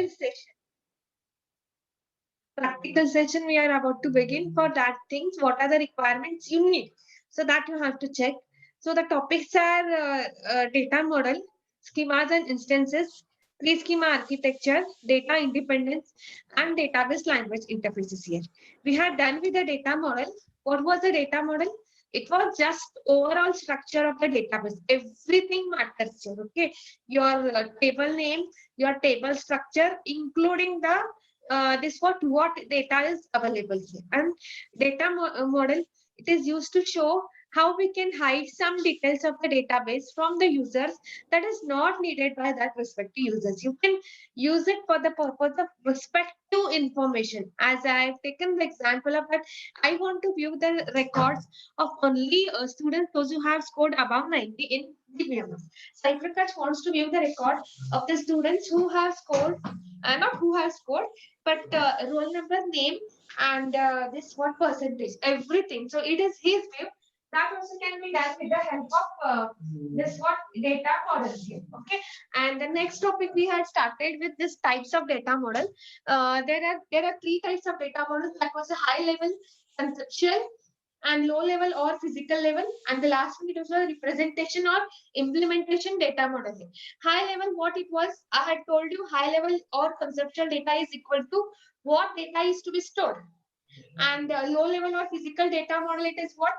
session. Practical session we are about to begin. For that things, what are the requirements you need? So that you have to check. So the topics are data model, schemas and instances, pre-schema architecture, data independence, and database language interfaces here. We had done with the data model. What was the data model? It was just overall structure of the database. Everything matters here. Okay, your table name, your table structure, including the this what data is available here. And data model, it is used to show how we can hide some details of the database from the users that is not needed by that respective users. You can use it for the purpose of respective information. As I have taken the example of that, I want to view the records of only students those who have scored above 90 in the BMS. Sai Prakash wants to view the record of the students who have scored, not who has scored, but roll number, name, and this what percentage, everything. So it is his view. That also can be done with the help of this what data model here. Okay, and the next topic we had started with this types of data model. There are three types of data models. That was a high level, conceptual, and low level or physical level, and the last one it was a representation or implementation data model. High level, what it was, I had told you, high level or conceptual data is equal to what data is to be stored, and low level or physical data model, it is what,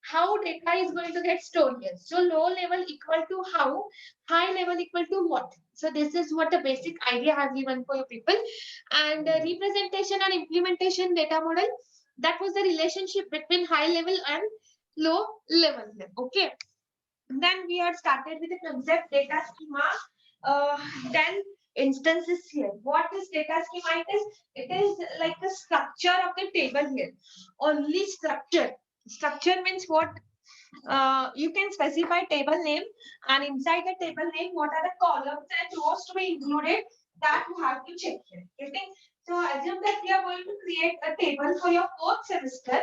how data is going to get stored here. So low level equal to how, high level equal to what. So this is what the basic idea I have given for you people. And representation and implementation data model, that was the relationship between high level and low level. Okay, then we had started with the concept data schema. Then instances here. What is data schema? It is like the structure of the table here. Only structure. Structure means what? You can specify table name, and inside the table name, what are the columns and rows to be included, that you have to check here. Getting? So assume that we are going to create a table for your fourth semester,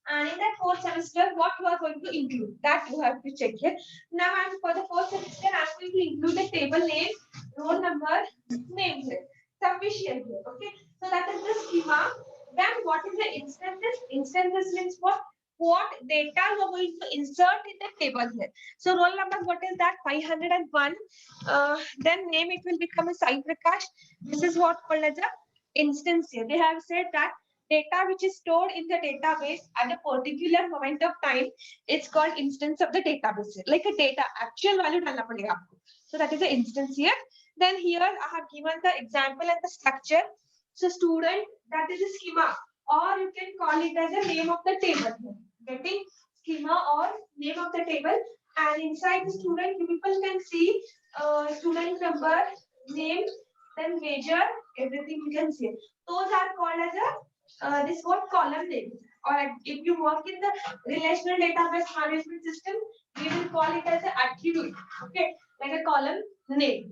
and in that fourth semester, what you are going to include, that you have to check here. Now, and for the fourth semester, I'm going to include the table name, roll number, name here. Sufficient here. Okay. So that is the schema. Then what is the instances? Instances means what? What data you are going to insert in the table here. So roll number, what is that? 501. Then name, it will become a Sai Prakash. This is what called as a instance here. They have said that data which is stored in the database at a particular moment of time, it's called instance of the database. Like a data, actual value डालना पड़ेगा आपको. So that is the instance here. Then here I have given the example and the structure. So student, that is a schema, or you can call it as a name of the table. Getting? Schema or name of the table, and inside the student, you people can see student number, name, then major, everything you can see. Those are called as a this what column name. Or if you work in the relational database management system, we will call it as an attribute. Okay, like a column name.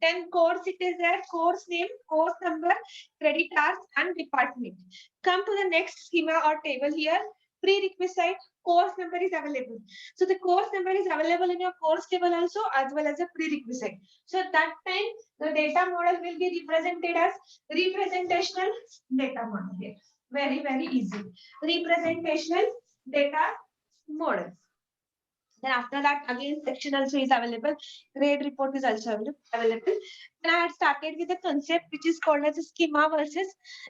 Then course, it is there, course name, course number, credit hours, and department. Come to the next schema or table here. Prerequisite, course number is available. So the course number is available in your course table also, as well as a prerequisite. So at that time, the data model will be represented as representational data model here. Very, very easy. Representational data model. Then after that, again, section also is available. Grade report is also available. Then I had started with a concept which is called as a schema versus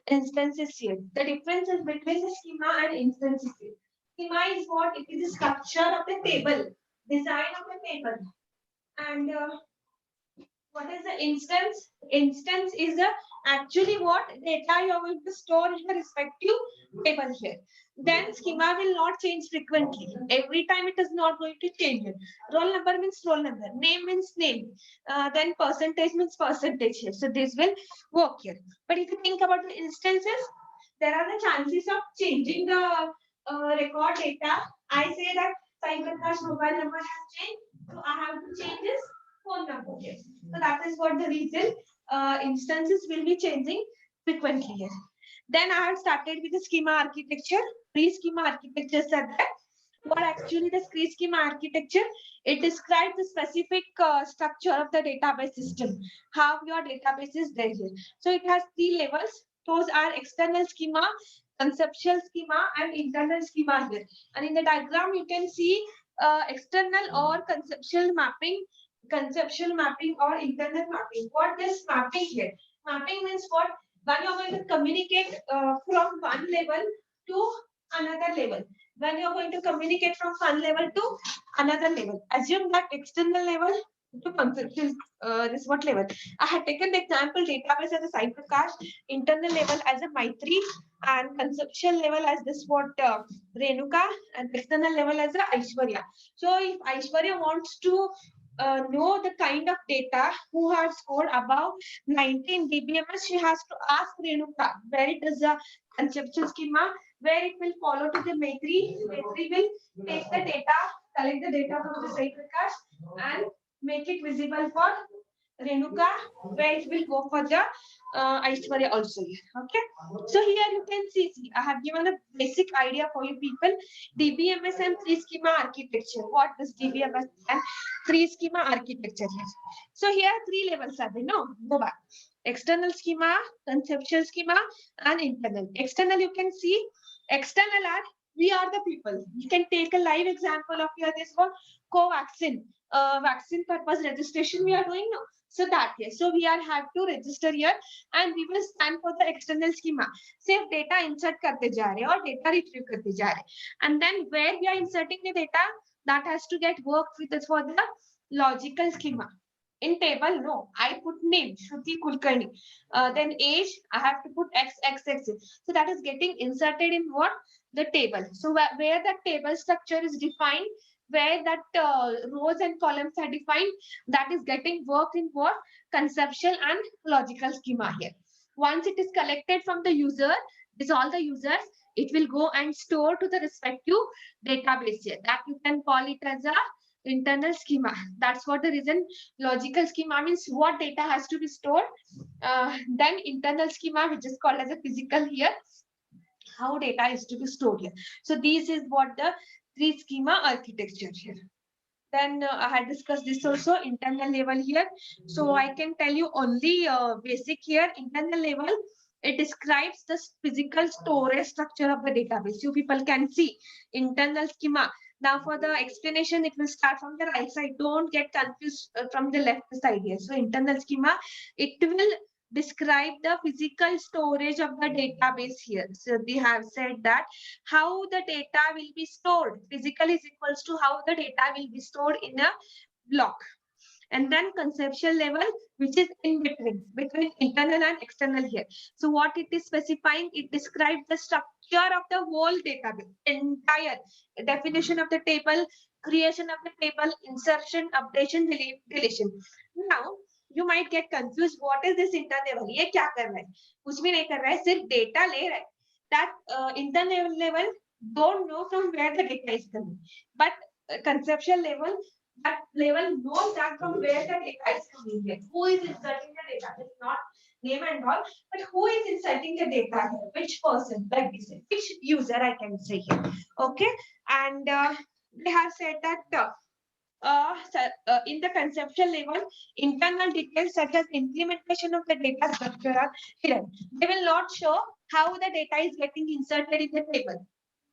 instances here. The difference is between the schema and instances here. Schema is what? It is the structure of the table, design of the table. And what is the instance? Instance is the actually what data you are going to store in the respective table here. Then schema will not change frequently. Every time it is not going to change it. Roll number means roll number. Name means name. Then percentage means percentage here. So this will work here. But if you think about the instances, there are the chances of changing the record data. I say that Sai Prakash mobile number has changed. So I have to change this phone number here. So that is what the reason instances will be changing frequently here. Then I have started with the schema architecture. Pre-schema architecture said that. What actually the screen schema architecture? It describes the specific structure of the database system, how your database is there here. So it has 3 levels. Those are external schema, conceptual schema, and internal schema here. And in the diagram, you can see external or conceptual mapping or internal mapping. What is mapping here? Mapping means what? When you're going to communicate from one level to another level. When you're going to communicate from one level to another level. Assume that external level to conceptual, this what level? I had taken the example database as a Sai Prakash, internal level as a Maitri, and conceptual level as this what Renuka, and external level as a Aishwarya. So if Aishwarya wants to know the kind of data who has scored above 19 dBms, she has to ask Renuka where it is a conceptual schema, where it will follow to the Maitri. Maitri will take the data, collect the data from the Sai Prakash and make it visible for Renuka, where it will go for the Aishwarya also here. Okay. So here you can see, I have given a basic idea for you people. DBMS and 3 schema architecture. What is DBMS and 3 schema architecture here? So here 3 levels are there. No, go back. External schema, conceptual schema, and internal. External, you can see, external are, we are the people. You can take a live example of here, this one, Covaxin. Vaccine purpose registration we are doing now. So that yes, so we are have to register here and we will stand for the external schema. Say data insert karte ja rahe or data retrieve karte ja rahe, and then where we are inserting the data, that has to get worked with us for the logical schema. In table, no, I put name Shruti Kulkarni. Then age, I have to put XXX. So that is getting inserted in what? The table. So where that table structure is defined, where that rows and columns are defined, that is getting worked in what? Conceptual and logical schema here. Once it is collected from the user, this all the users, it will go and store to the respective database here. That you can call it as a internal schema. That's what the reason. Logical schema means what data has to be stored. Then internal schema, which is called as a physical here, how data is to be stored here. So this is what the 3 schema architecture here. Then I had discussed this also, internal level here. So I can tell you only basic here. Internal level, it describes the physical storage structure of the database. You people can see internal schema. Now for the explanation, it will start from the right side. Don't get confused from the left side here. So internal schema, it will describe the physical storage of the database here. So they have said that how the data will be stored. Physical is equals to how the data will be stored in a block. And then conceptual level, which is in between internal and external here. So what it is specifying, it describes the structure of the whole database, entire definition of the table, creation of the table, insertion, updation, deletion. Now, you might get confused. What is this internal level? ये क्या कर रहा है? कुछ भी नहीं कर रहा है, सिर्फ data ले रहा है. That internal level don't know from where the data is coming, but conceptual level, that level knows that from where the data is coming here. Who is inserting the data? It's not name and all, but who is inserting the data here? Which person? Like we said, which user I can say here. Okay, and they have said that in the conceptual level, internal details such as implementation of the data structure are hidden. They will not show how the data is getting inserted in the table.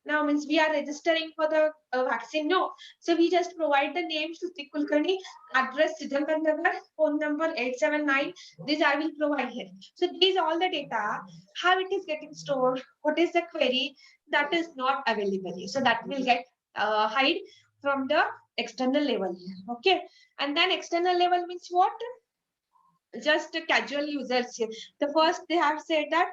Now means we are registering for the vaccine. No, so we just provide the name Shruti Kulkarni, address Chidambaram Nagar, phone number 879. This I will provide here. So these all the data, how it is getting stored, what is the query, that is not available here. So that will get hide from the external level here. Okay, and then external level means what? Just casual users here. The first they have said that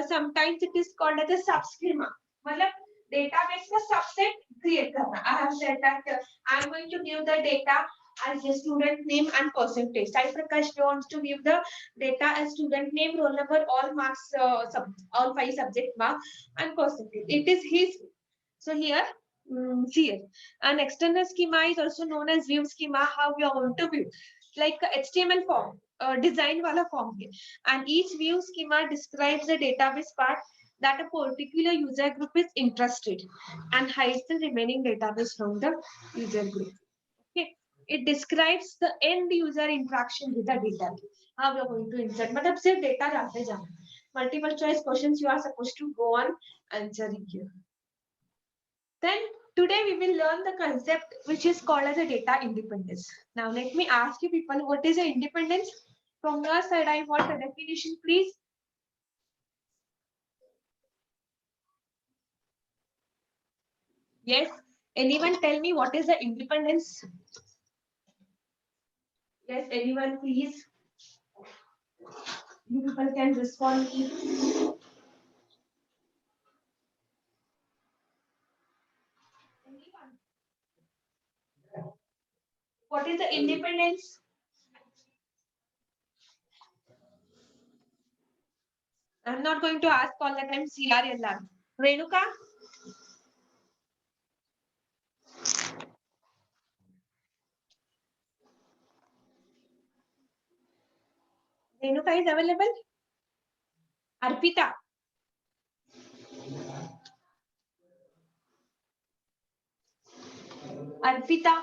sometimes it is called as a subschema. मतलब database का subset create करना. I have said that I am going to give the data as a student name and percentage. Sai Prakash wants to give the data as student name, roll number, all marks, all 5 subject mark and percentage. It is his. So here, here. An external schema is also known as view schema. How we are going to view, like HTML form, design wala form here. And each view schema describes the database part that a particular user group is interested and hides the remaining database from the user group. Okay. It describes the end user interaction with the data. How we are going to insert. Matlab sirf data डालते जाना. Multiple choice questions you are supposed to go on answering here. Then today we will learn the concept which is called as a data independence. Now let me ask you people, what is the independence? From your side, I want a definition, please. Yes. Anyone tell me what is the independence? Yes, anyone please. You people can respond. What is the independence? I'm not going to ask all the time CR. Renuka? Renuka is available? Arpita? Arpita?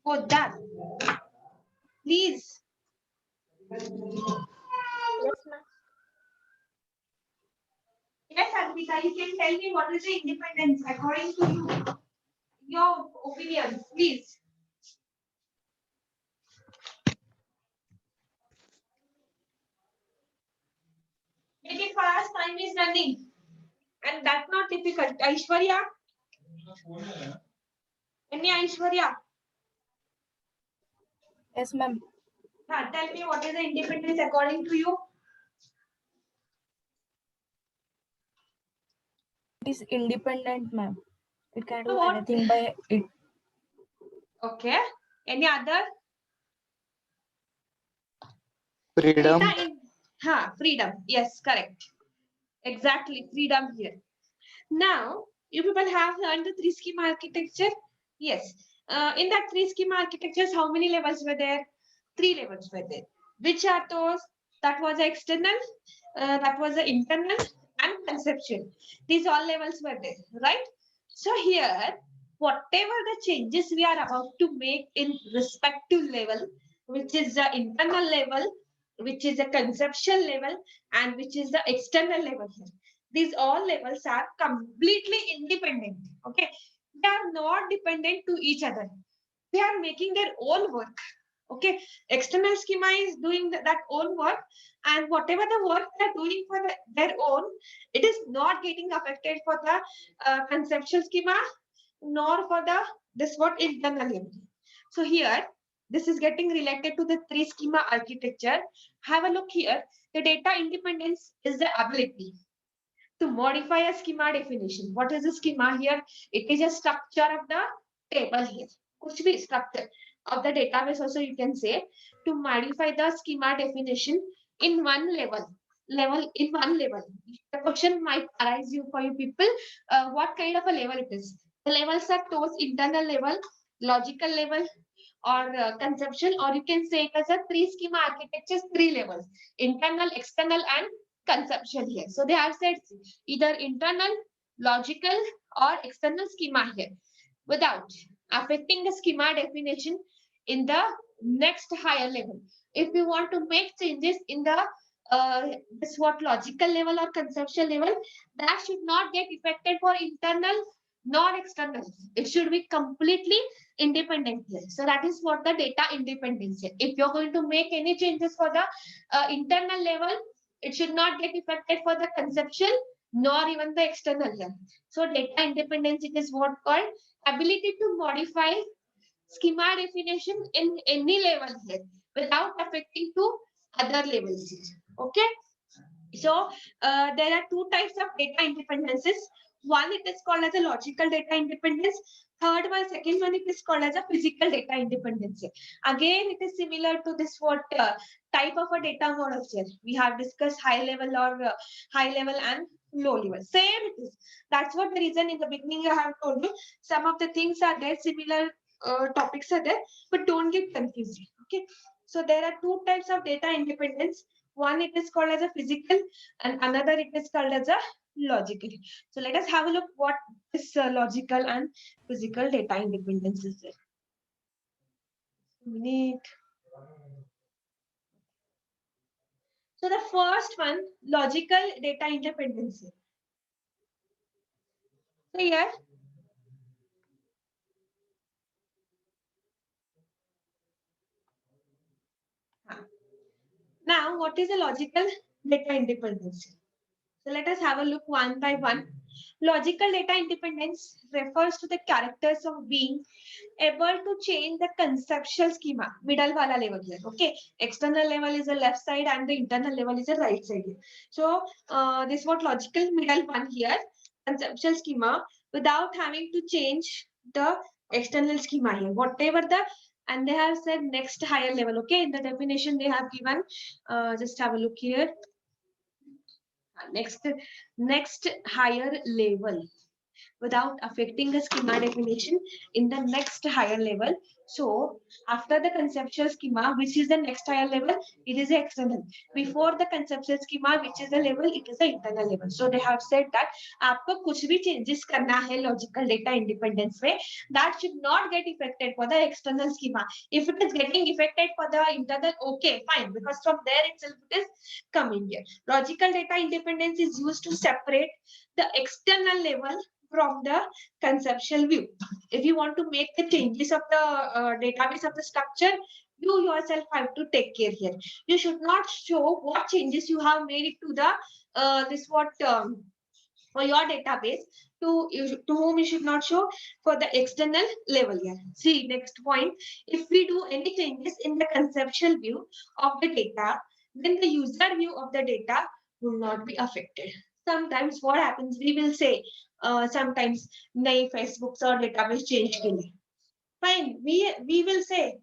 Poddar? Please. Yes, ma'am. Yes, Arpita, you can tell me what is the independence according to you. Your opinion, please. Make it fast, time is running. And that's not difficult. Aishwarya? Any Aishwarya? Yes, ma'am. Tell me what is the independence according to you? It is independent, ma'am. It can do What? anything by it. Okay. Any other? Freedom. Freedom. Yes, correct. Exactly, freedom here. Now, you people have learned the three schema architecture. Yes. In that three schema architectures, how many levels were there? 3 levels were there. Which are those? That was the external, that was the internal, and conceptual. These all levels were there, right? So here, whatever the changes we are about to make in respective level, which is the internal level, which is the conceptual level, and which is the external level here. These all levels are completely independent. Okay, they are not dependent to each other. They are making their own work. Okay, external schema is doing that own work, and whatever the work they are doing for their own, it is not getting affected for the conceptual schema, nor for the this what internal level. So here, this is getting related to the three schema architecture. Have a look here. The data independence is the ability to modify a schema definition. What is the schema here? It is a structure of the table here. Kuch bhi structure of the database also you can say, to modify the schema definition in one level. In one level. The question might arise you for you people. What kind of a level it is? The levels are those internal level, logical level, or conceptual, or you can say it as a three schema architectures, 3 levels: internal, external, and conceptual here. So they have said either internal, logical, or external schema here without affecting the schema definition in the next higher level. If you want to make changes in the this what logical level or conceptual level, that should not get affected for internal nor external. It should be completely independent here. So that is what the data independence is. If you're going to make any changes for the internal level, it should not get affected for the conceptual nor even the external level. So data independence, it is what called ability to modify schema definition in any level here without affecting to other levels here. Okay. So there are two types of data independences. One, it is called as a logical data independence. Second one, it is called as a physical data independence. Again, it is similar to this what type of a data model here. We have discussed high level or high level and low level. Same it is. That's what the reason in the beginning I have told you. Some of the things are there, similar topics are there, but don't get confused. Okay. So there are two types of data independence. One it is called as a physical and another it is called as a logical. So let us have a look what is logical and physical data independence is there. Minute. So the first one, logical data independence. So here, now what is a logical data independence? So let us have a look one by one. Logical data independence refers to the characters of being able to change the conceptual schema, middle wala level here. Okay, external level is the left side and the internal level is the right side here. So this what logical middle one here, conceptual schema without having to change the external schema here. Whatever the and they have said next higher level. Okay, in the definition they have given. Just have a look here. Next higher level without affecting the schema definition in the next higher level. So after the conceptual schema, which is the next higher level, it is the external. Before the conceptual schema, which is the level, it is the internal level. So they have said that आपको कुछ भी changes करना है logical data independence में, that should not get affected for the external schema. If it is getting affected for the internal, okay, fine, because from there itself it is coming here. Logical data independence is used to separate the external level from the conceptual view. If you want to make the changes of the database of the structure, you yourself have to take care here. You should not show what changes you have made it to the for your database to whom you should not show for the external level here. See, next point, if we do any changes in the conceptual view of the data, then the user view of the data will not be affected. Sometimes what happens, we will say sometimes नई Facebooks or database change के लिए. Fine, we will say,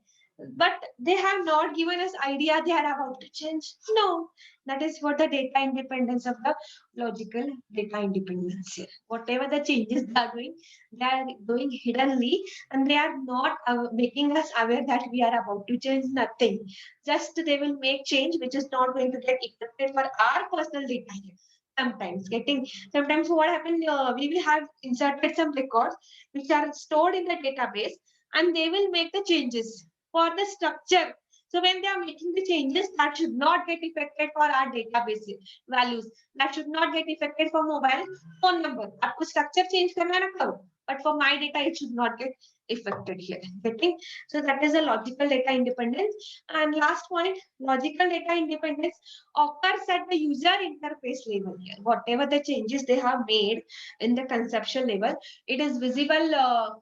but they have not given us idea they are about to change. No, that is what the data independence of the logical data independence here. Whatever the changes they are doing hiddenly, and they are not making us aware that we are about to change nothing. Just they will make change which is not going to get affected for our personal data here. Sometimes what happened, we will have inserted some records which are stored in the database, and they will make the changes for the structure. So when they are making the changes, that should not get affected for our database values. That should not get affected for mobile phone number. आपको structure change करना है ना करो. But for my data, it should not get affected here. Getting? So that is a logical data independence. And last point, logical data independence occurs at the user interface level here. Whatever the changes they have made in the conceptual level, it is visible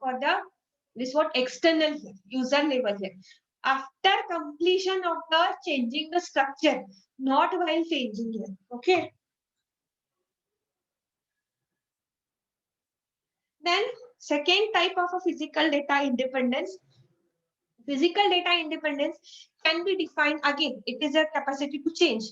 for the this what external here, user level here. After completion of the changing the structure, not while changing here. Okay. Then second type of a physical data independence. Physical data independence can be defined again. It is a capacity to change.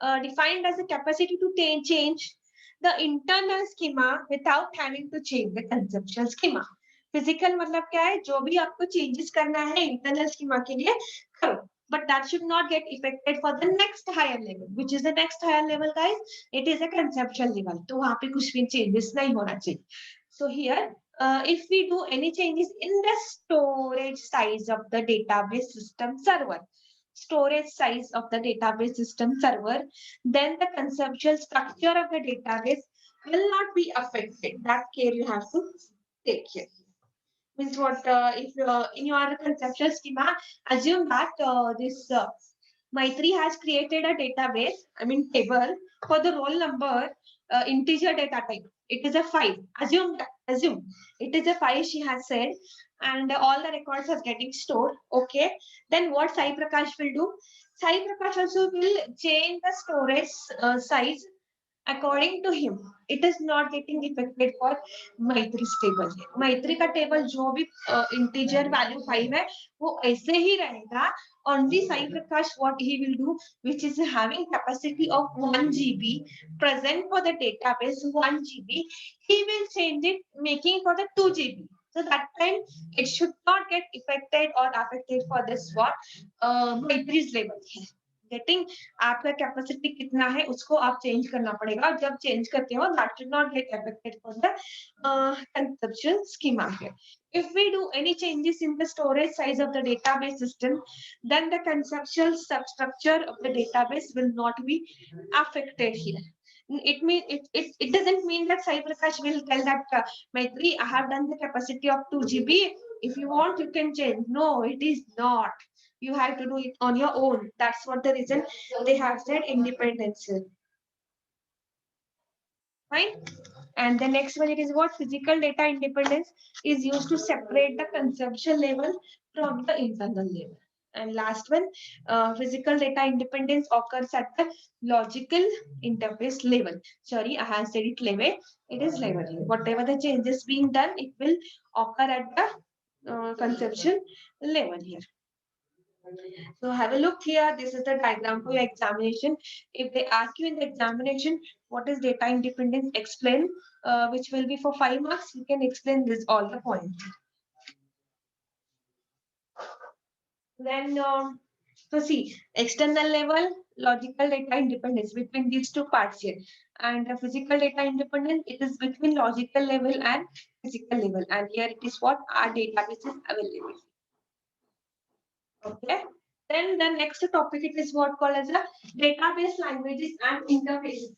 Defined as a capacity to change the internal schema without having to change the conceptual schema. Physical मतलब क्या है? जो भी आपको changes करना है internal schema के लिए करो. But that should not get affected for the next higher level. Which is the next higher level, guys? It is a conceptual level. तो वहाँ पे कुछ भी changes नहीं होना चाहिए. So here, if we do any changes in the storage size of the database system server, then the conceptual structure of the database will not be affected. That care you have to take care. Means what if in your conceptual schema, assume that this Maitri has created a database, I mean table for the roll number integer data type. It is a 5. Assume it is a 5 she has said, and all the records are getting stored. Okay. Then what Sai Prakash will do? Sai Prakash also will change the storage size according to him. It is not getting affected for Maitri's table. Maitri का table जो भी integer value 5 है वो ऐसे ही रहेगा. Only Sai Prakash what he will do, which is having capacity of 1 GB present for the database 1 GB, he will change it making for the 2 GB. So that time it should not get affected or affected for this what Maitri's level. Getting आपका capacity कितना है उसको आप change करना पड़ेगा, और जब change करते हो that should not get affected for the consumption schema here. If we do any changes in the storage size of the database system, then the conceptual substructure of the database will not be affected here. It doesn't mean that Sai Prakash will tell that Maitri, I have done the capacity of 2 GB. If you want, you can change. No, it is not. You have to do it on your own. That's what the reason they have said independence. Fine. And the next one, it is what physical data independence is used to separate the consumption level from the internal level. And last one, physical data independence occurs at the logical interface level. Sorry, I have said it level. It is level. Whatever the changes being done, it will occur at the consumption level here. So have a look here. This is the diagram for your examination. If they ask you in the examination, what is data independence? Explain, which will be for 5 marks. You can explain this all the points. Then, so see, external level, logical data independence between these two parts here. And the physical data independence, it is between logical level and physical level. And here it is what our database is available. Okay. Then the next topic, it is what called as a database languages and interfaces.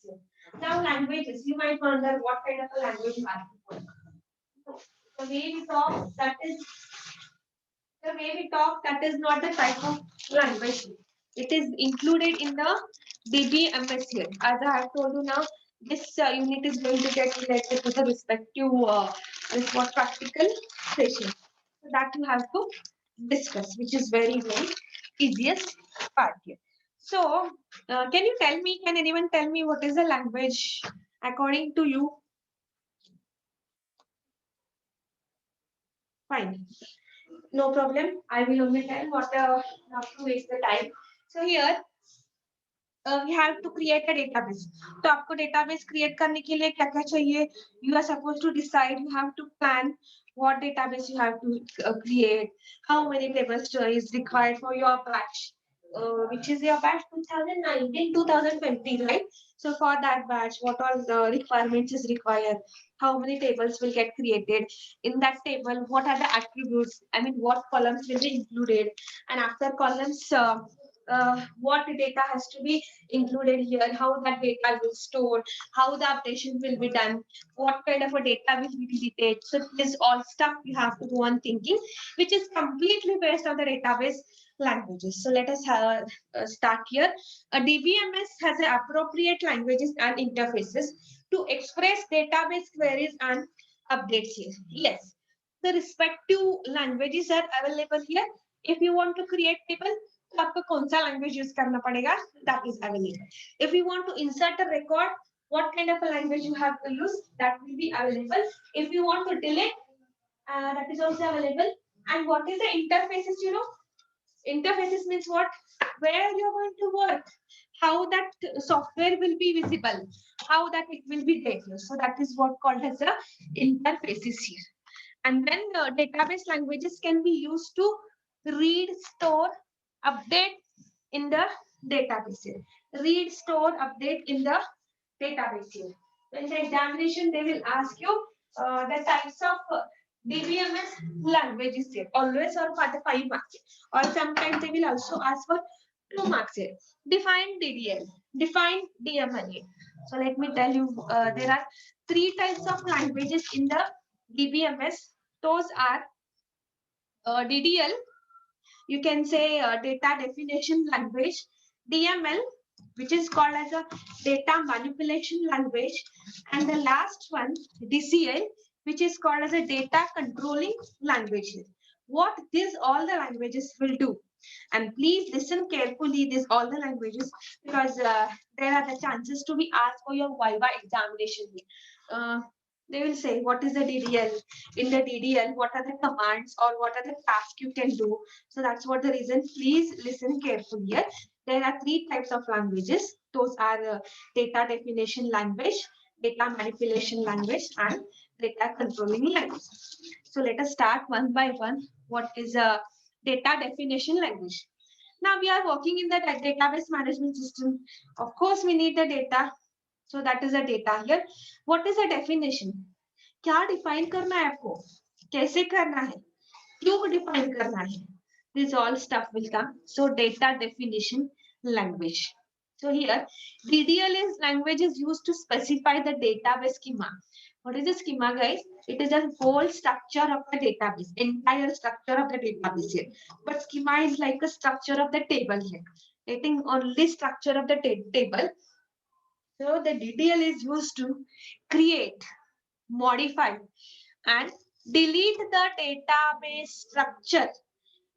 Now languages, you might wonder what kind of a language you are. The way we talk, that is not the type of language. It is included in the DBMS here. As I have told you now, this unit is going to get related to the respective practical session. So that you have to discuss, which is very easiest part here. So, can anyone tell me what is the language according to you? Fine. No problem. I will only tell what not to waste the time. So here we have to create a database. तो आपको database create करने के लिए क्या क्या चाहिए? You are supposed to decide. You have to plan what database you have to create. How many tables is required for your batch? Which is your batch 2019, 2020, right? So for that batch, what all the requirements is required? How many tables will get created? In that table, what are the attributes? I mean, what columns will be included? And after columns, what data has to be included here? How that data will store? How the updation will be done? What kind of a data will be deleted? So this all stuff you have to go on thinking, which is completely based on the database languages. So let us start here. A DBMS has appropriate languages and interfaces to express database queries and updates here. Yes, the respective languages are available here. If you want to create table, तो आपको कौन सा language use करना पड़ेगा? That is available. If you want to insert a record, what kind of a language you have to use? That will be available. If you want to delete, that is also available. And what is the interfaces? You know, interfaces means what? Where you are going to work, how that software will be visible, how that it will be there. So that is what called as the interfaces here. And then database languages can be used to read, store, update in the database here. Read, store, update in the database here. In the examination, they will ask you the types of DBMS languages here. Always or for the 5 marks. Or sometimes they will also ask for 2 marks here. Define DDL. Define DML. So let me tell you, there are 3 types of languages in the DBMS. Those are DDL, you can say data definition language, DML, which is called as a data manipulation language, and the last one, DCL, which is called as a data controlling language. What these all the languages will do, and please listen carefully these all the languages, because there are the chances to be asked for your Viva examination. They will say what is the DDL, in the DDL what are the commands or what are the tasks you can do. So that's what the reason. Please listen carefully here. There are 3 types of languages. Those are data definition language, data manipulation language, and data controlling language. So let us start one by one. What is a data definition language? Now we are working in the database management system. Of course, we need the data. So that is the data here. What is the definition? क्या define करना है आपको? कैसे करना है? क्यों define करना है? This all stuff will come. So data definition language. So here, DDL is language is used to specify the database schema. What is the schema, guys? It is a whole structure of the database, entire structure of the database here. But schema is like a structure of the table here. Getting only structure of the table. So the DDL is used to create, modify, and delete the database structure.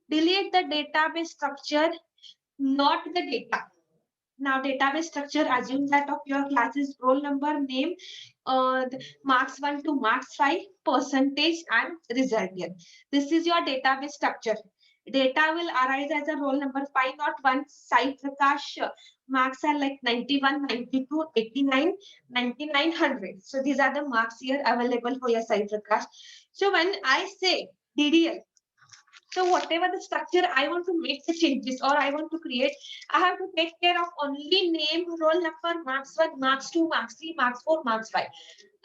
Delete the database structure, not the data. Now database structure, assume that of your classes roll number, name, marks 1 to marks 5, percentage and result here. This is your database structure. Data will arise as a roll number 501, Sai Prakash, marks are like 91, 92, 89, 99, 100. So these are the marks here available for your Sai Prakash. So when I say DDL, so whatever the structure I want to make the changes or I want to create, I have to take care of only name, roll number, marks 1, marks 2, marks 3, marks 4, marks 5.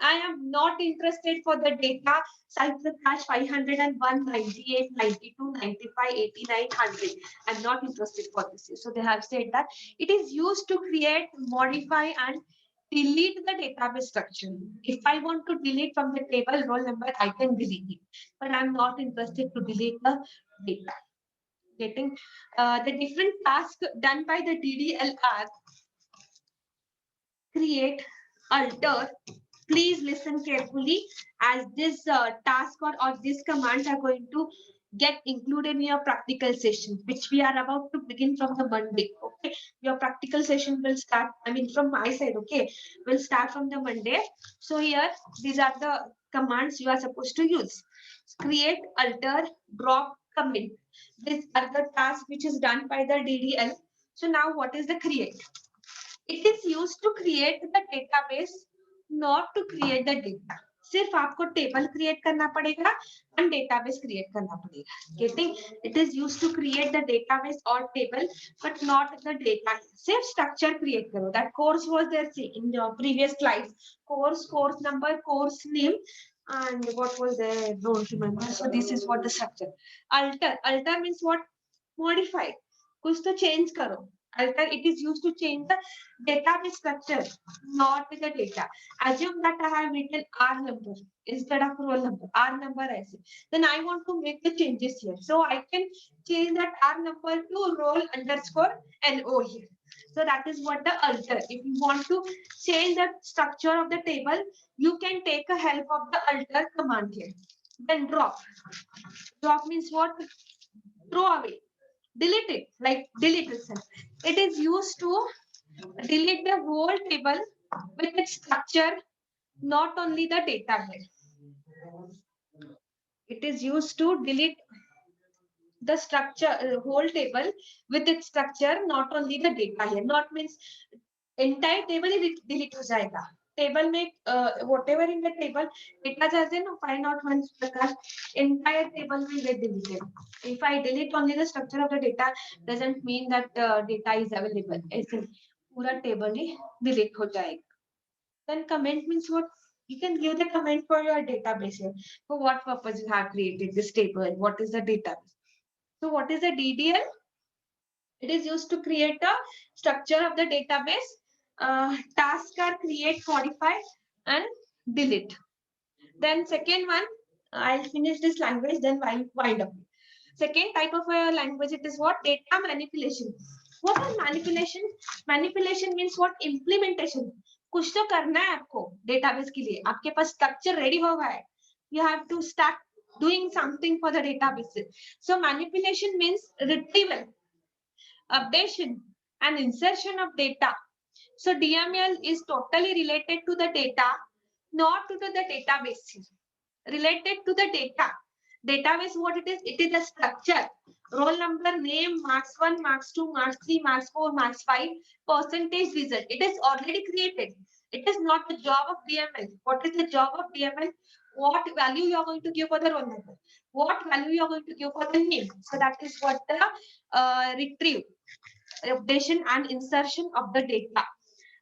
I am not interested for the data, Cypress 501, 98, 92, 95, 89, 100. I'm not interested for this. So they have said that it is used to create, modify and delete the database structure. If I want to delete from the table roll number, I can delete it. But I'm not interested to delete the data. Getting the different tasks done by the DDL are create, alter. Please listen carefully as this task or this commands are going to get included in your practical session, which we are about to begin from the Monday. Okay, your practical session will start. I mean, from my side. Okay, will start from the Monday. So here, these are the commands you are supposed to use: create, alter, drop, commit. These are the tasks which is done by the DDL. So now, what is the create? It is used to create the database, not to create the data. सिर्फ आपको table create करना पड़ेगा and database create करना पड़ेगा. Getting it is used to create the database or table, but not the data. सिर्फ structure create करो. That course was there in your previous slides. Course number, course name, and what was there? Don't remember. So this is what the structure. Alter means what? Modify. कुछ तो change करो. Alter, it is used to change the database structure, not the data. Assume that I have written R number instead of roll number. R number I say. Then I want to make the changes here. So I can change that R number to roll underscore NO here. So that is what the alter. If you want to change the structure of the table, you can take a help of the alter command here. Then drop. Drop means what? Throw away. Delete it, like delete itself. It is used to delete the whole table with its structure, not only the data here. It is used to delete the structure, whole table with its structure, not only the data here. Not means entire table he delete हो जाएगा. Table में whatever in the table data जाते हैं ना 501 प्रकार entire table will get deleted. If I delete only the structure of the data, doesn't mean that data is available. ऐसे पूरा table ही delete हो जाएगा. Then comment means what? You can give the comment for your database here. For what purpose you have created this table? What is the database? So what is the DDL? It is used to create a structure of the database. Tasks are create, modify, and delete. Then second one, I'll finish this language, then I'll wind up. Second type of a language, it is what? Data manipulation. What is manipulation? Manipulation means what? Implementation. कुछ तो करना है आपको database के लिए. आपके पास structure ready हो गया है. You have to start doing something for the database. So manipulation means retrieval, updation, and insertion of data. So DML is totally related to the data, not to the database. Related to the data. Database, what it is? It is a structure. Roll number, name, marks 1, marks 2, marks 3, marks 4, marks 5, percentage result. It is already created. It is not the job of DML. What is the job of DML? what value you are going to give for the roll number, what value you are going to give for the name. So that is what the retrieve, updation and insertion of the data.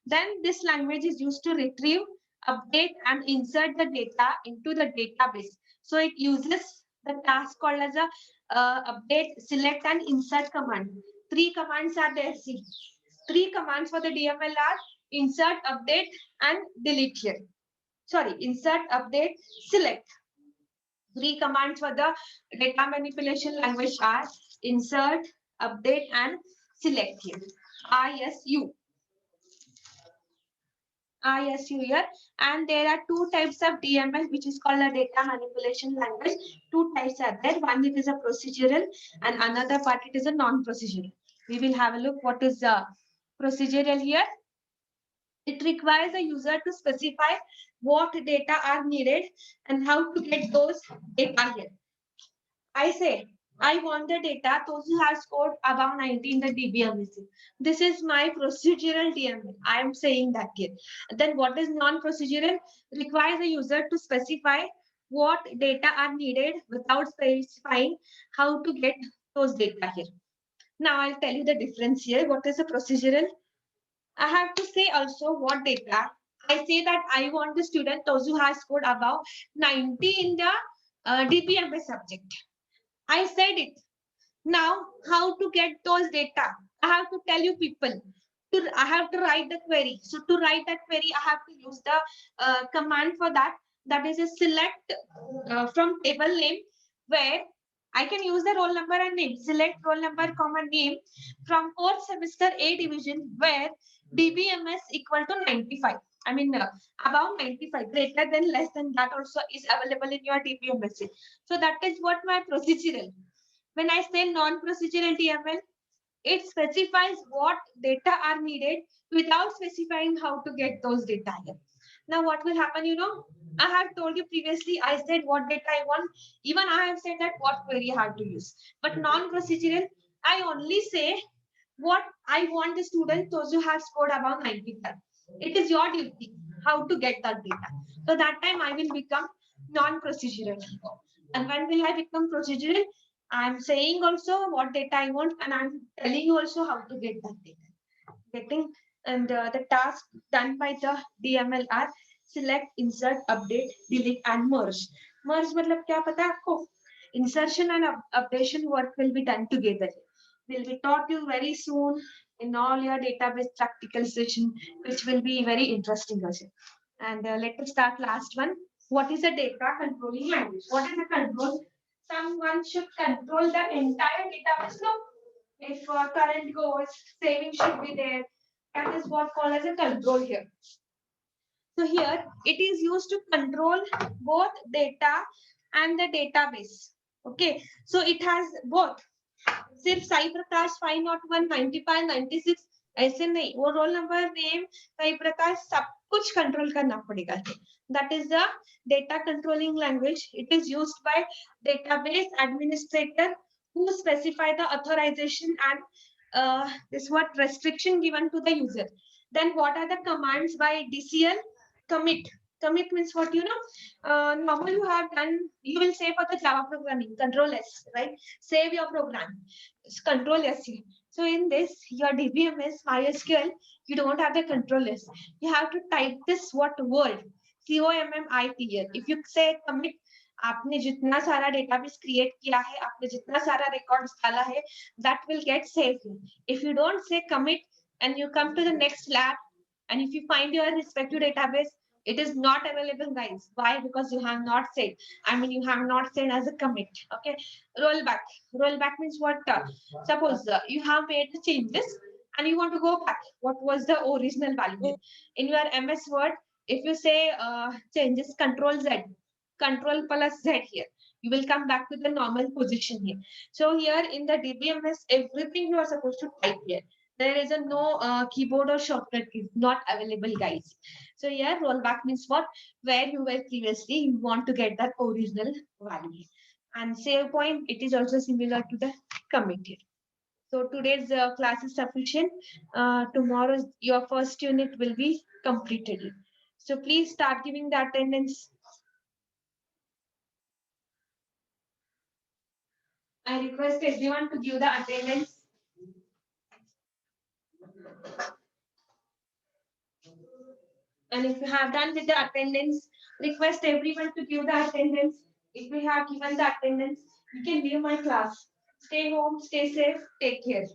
Then this language is used to retrieve, update and insert the data into the database. So it uses the task called as a update, select and insert command. Three commands are there. See, three commands for the DML are insert, update and delete here. Sorry, insert, update, select. Three commands for the data manipulation language are insert, update and select here. ISU. ISU here, and there are two types of DML, which is called a data manipulation language. Two types are there. One it is a procedural, and another part it is a non-procedural. We will have a look what is the procedural here. It requires a user to specify what data are needed and how to get those data here. I say, I want the data, those who have scored above 90 in the DBMS. This is my procedural DML. I am saying that here. Then what is non-procedural? Requires a user to specify what data are needed without specifying how to get those data here. Now I'll tell you the difference here. What is a procedural? I have to say also what data. I say that I want the student, those who have scored above 90 in the DBMS subject. I said it. Now, how to get those data? I have to tell you people. I have to write the query. So to write that query, I have to use the command for that. That is a select from table name, where I can use the roll number and name. Select roll number, comma name from fourth semester A division, where DBMS equal to 95. I mean, above 95, greater than, less than that also is available in your DBMS. So that is what my procedural. When I say non-procedural DML, it specifies what data are needed without specifying how to get those data here. Now, what will happen, you know, I have told you previously, I said what data I want. Even I have said that what query I have to use. But non-procedural, I only say what I want the student, those who have scored above 95. It is your duty how to get that data. So that time I will become non-procedural. And when will I become procedural? I'm saying also what data I want, and I'm telling you also how to get that data. Getting and the task done by the DML are select, insert, update, delete, and merge. Merge मतलब क्या पता है आपको? Insertion and updation work will be done together. Will be taught you very soon in all your database practical session, which will be very interesting also. And let us start last one. What is a data controlling language? What is a control? Someone should control the entire database. No, if current goes, saving should be there. That is what called as a control here. So here it is used to control both data and the database. Okay, so it has both. सिर्फ साई प्रकाश 501 95 96 ऐसे नहीं, वो roll number name Sai प्रकाश सब कुछ control करना पड़ेगा. That is the data controlling language. It is used by database administrator who specify the authorization and this what restriction given to the user. Then what are the commands by DCL? Commit. Commit means what, you know, normally you have done, you will say for the Java programming, control S, right? Save your program, control S here. So in this, your DBMS, MySQL, you don't have the control S. You have to type this what word, COMMIT here. If you say commit, आपने जितना सारा database create किया है, आपने जितना सारा records डाला है, that will get saved. If you don't say commit and you come to the next lab, and if you find your respective database, it is not available, guys. Why? Because you have not said. I mean, you have not said as a commit. Okay. Rollback. Rollback means what? Suppose you have made the changes and you want to go back. What was the original value? In your MS Word, if you say changes Control Z, Control plus Z here, you will come back to the normal position here. So here in the DBMS, everything you are supposed to type here. There is a no keyboard or shortcut key not available, guys. So here rollback means what? Where you were previously, you want to get that original value. And save point, it is also similar to the commit here. So today's class is sufficient. Tomorrow your first unit will be completed. So please start giving the attendance. I request everyone to give the attendance. And if you have done with the attendance, request everyone to give the attendance. If we have given the attendance, you can leave my class. Stay home, stay safe, take care.